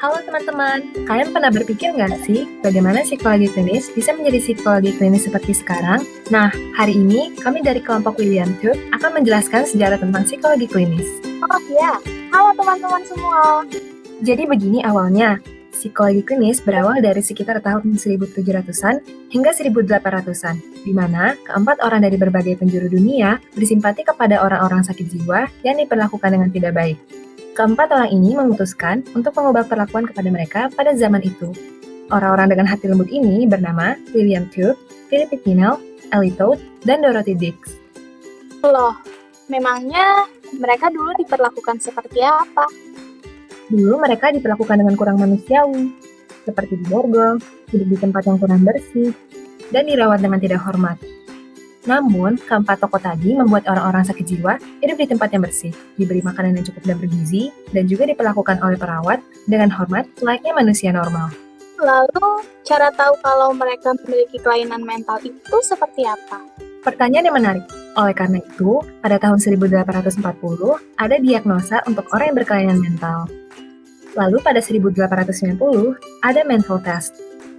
Halo teman-teman, kalian pernah berpikir nggak sih bagaimana psikologi klinis bisa menjadi psikologi klinis seperti sekarang? Nah, hari ini kami dari kelompok William Tube akan menjelaskan sejarah tentang psikologi klinis. Oh iya, halo teman-teman semua. Jadi begini awalnya, psikologi klinis berawal dari sekitar tahun 1700-an hingga 1800-an, di mana keempat orang dari berbagai penjuru dunia bersimpati kepada orang-orang sakit jiwa yang diperlakukan dengan tidak baik. Keempat orang ini memutuskan untuk mengubah perlakuan kepada mereka pada zaman itu. Orang-orang dengan hati lembut ini bernama William Tube, Philip Pinel, Ellie Todd, dan Dorothy Dix. Loh, memangnya mereka dulu diperlakukan seperti apa? Dulu mereka diperlakukan dengan kurang manusiawi, seperti diborgol, hidup di tempat yang kurang bersih, dan dirawat dengan tidak hormat. Namun, keempat tokoh tadi membuat orang-orang sakit jiwa hidup di tempat yang bersih, diberi makanan yang cukup dan bergizi, dan juga diperlakukan oleh perawat dengan hormat layaknya manusia normal. Lalu, cara tahu kalau mereka memiliki kelainan mental itu seperti apa? Pertanyaan yang menarik. Oleh karena itu, pada tahun 1840, ada diagnosa untuk orang yang berkelainan mental. Lalu pada 1890, ada mental test,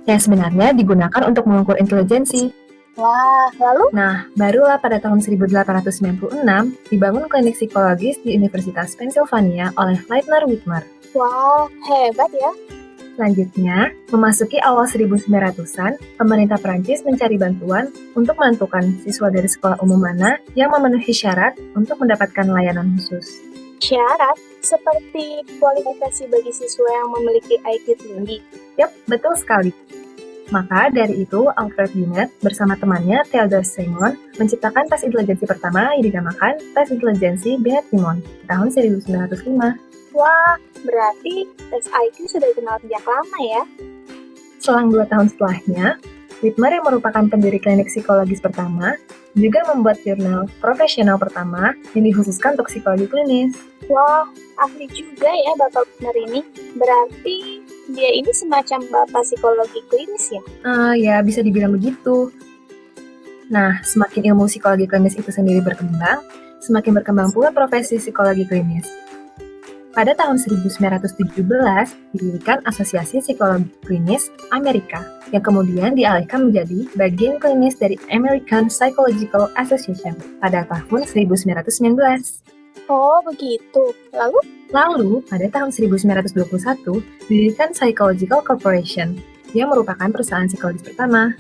yang sebenarnya digunakan untuk mengukur intelijensi. Wah, lalu? Nah, barulah pada tahun 1896 dibangun klinik psikologis di Universitas Pennsylvania oleh Leitner Whitmer. Wah, hebat ya. Selanjutnya, memasuki awal 1900-an, pemerintah Prancis mencari bantuan untuk menentukan siswa dari sekolah umum mana yang memenuhi syarat untuk mendapatkan layanan khusus. Syarat seperti kualifikasi bagi siswa yang memiliki IQ tinggi. Yap, betul sekali. Maka dari itu, Alfred Binet bersama temannya Theodore Simon menciptakan tes intelijensi pertama yang dinamakan tes intelijensi Binet-Simon tahun 1905. Wah, berarti tes IQ sudah dikenal sejak lama ya? Selang 2 tahun setelahnya, Whitmer yang merupakan pendiri klinik psikologis pertama juga membuat jurnal profesional pertama yang dikhususkan untuk psikologi klinis. Wah, ahli juga ya Bapak Whitmer ini. Berarti dia ini semacam bapak psikologi klinis ya? Ya, bisa dibilang begitu. Nah, semakin ilmu psikologi klinis itu sendiri berkembang, semakin berkembang pula profesi psikologi klinis. Pada tahun 1917, didirikan Asosiasi Psikologi Klinis Amerika, yang kemudian dialihkan menjadi bagian klinis dari American Psychological Association pada tahun 1919. Oh, begitu. Lalu, pada tahun 1921, didirikan Psychological Corporation, yang merupakan perusahaan psikologis pertama.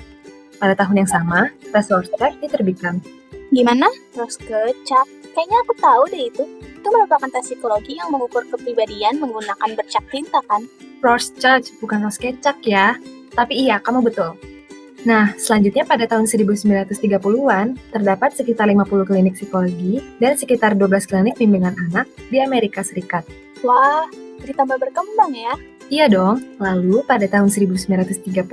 Pada tahun yang sama, tes Rorschach diterbitkan. Gimana? Rorschach? Kayaknya aku tahu deh itu. Itu merupakan tes psikologi yang mengukur kepribadian menggunakan bercak tinta kan? Rorschach, bukan Rorschach ya. Tapi iya, kamu betul. Nah, selanjutnya pada tahun 1930-an, terdapat sekitar 50 klinik psikologi dan sekitar 12 klinik bimbingan anak di Amerika Serikat. Wah, ditambah berkembang ya? Iya dong. Lalu, pada tahun 1930,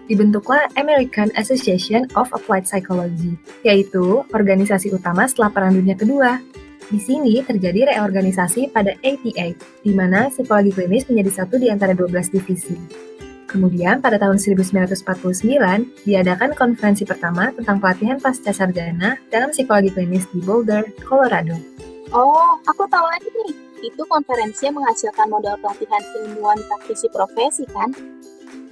dibentuklah American Association of Applied Psychology, yaitu organisasi utama setelah Perang Dunia Kedua. Di sini terjadi reorganisasi pada APA, di mana psikologi klinis menjadi satu di antara 12 divisi. Kemudian pada tahun 1949, diadakan konferensi pertama tentang pelatihan pasca sarjana dalam psikologi klinis di Boulder, Colorado. Oh, aku tahu lagi nih. Itu konferensi yang menghasilkan modal pelatihan ilmuwan praktisi profesi kan?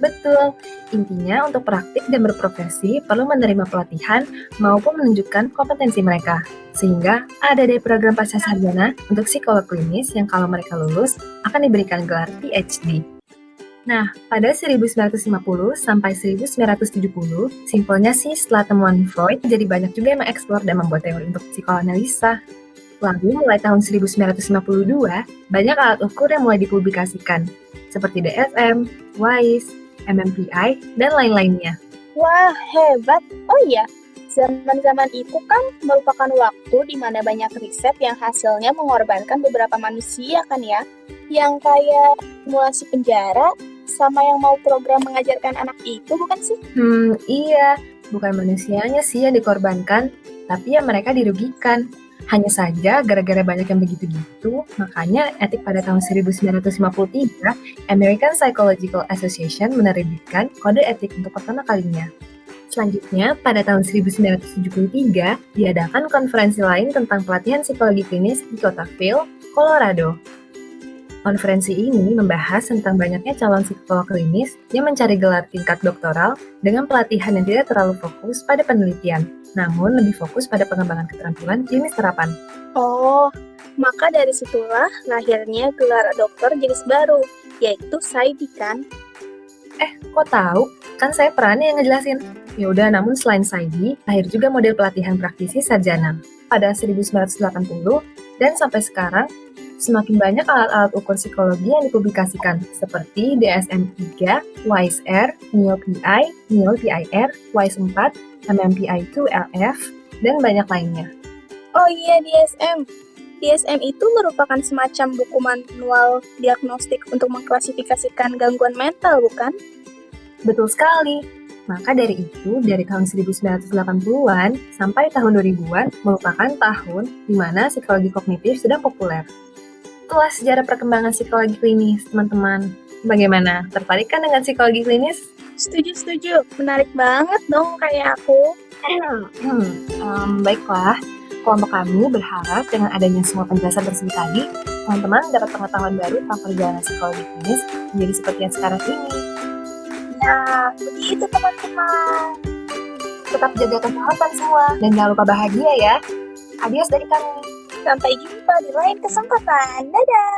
Betul, intinya untuk praktik dan berprofesi perlu menerima pelatihan maupun menunjukkan kompetensi mereka. Sehingga ada deh program pasca sarjana untuk psikolog klinis yang kalau mereka lulus akan diberikan gelar PhD. Nah, pada 1950 sampai 1970, simpelnya sih setelah temuan Freud, jadi banyak juga yang mengeksplor dan membuat teori untuk psikoanalisa. Lalu mulai tahun 1952, banyak alat ukur yang mulai dipublikasikan, seperti DSM, WISE, MMPI, dan lain-lainnya. Wah, hebat. Oh iya, zaman-zaman itu kan merupakan waktu di mana banyak riset yang hasilnya mengorbankan beberapa manusia kan ya? Yang kayak simulasi penjara, sama yang mau program mengajarkan anak itu bukan sih? Iya, bukan manusianya sih yang dikorbankan, tapi ya mereka dirugikan. Hanya saja gara-gara banyak yang begitu-gitu, makanya etik pada tahun 1953, American Psychological Association menerbitkan kode etik untuk pertama kalinya. Selanjutnya, pada tahun 1973, diadakan konferensi lain tentang pelatihan psikologi klinis di kota Vail, Colorado. Konferensi ini membahas tentang banyaknya calon psikolog klinis yang mencari gelar tingkat doktoral dengan pelatihan yang tidak terlalu fokus pada penelitian, namun lebih fokus pada pengembangan keterampilan klinis terapan. Oh, maka dari situlah lahirnya gelar dokter jenis baru, yaitu PsyD kan? Kok tahu? Kan saya pernah nih yang ngejelasin. Yaudah, namun selain PsyD, lahir juga model pelatihan praktisi sarjana. Pada 1980 dan sampai sekarang, semakin banyak alat-alat ukur psikologi yang dipublikasikan, seperti DSM-3, WISE-R, NEO-PI, NEO-PIR, WISE-4, MMPI-2-LF, dan banyak lainnya. Oh iya, DSM. DSM itu merupakan semacam buku manual diagnostik untuk mengklasifikasikan gangguan mental, bukan? Betul sekali. Maka dari itu, dari tahun 1980-an sampai tahun 2000-an merupakan tahun di mana psikologi kognitif sedang populer. Itulah sejarah perkembangan psikologi klinis, teman-teman. Bagaimana? Tertarik kan dengan psikologi klinis? Setuju. Menarik banget dong kayak aku. Baiklah, kelompok kami berharap dengan adanya semua penjelasan tersebut tadi, teman-teman dapat pengetahuan baru tentang perjalanan psikologi klinis menjadi seperti yang sekarang ini. Nah, begitu teman-teman. Tetap jaga kesehatan semua, dan jangan lupa bahagia ya. Adios dari kami. Sampai jumpa di lain kesempatan. Dadah!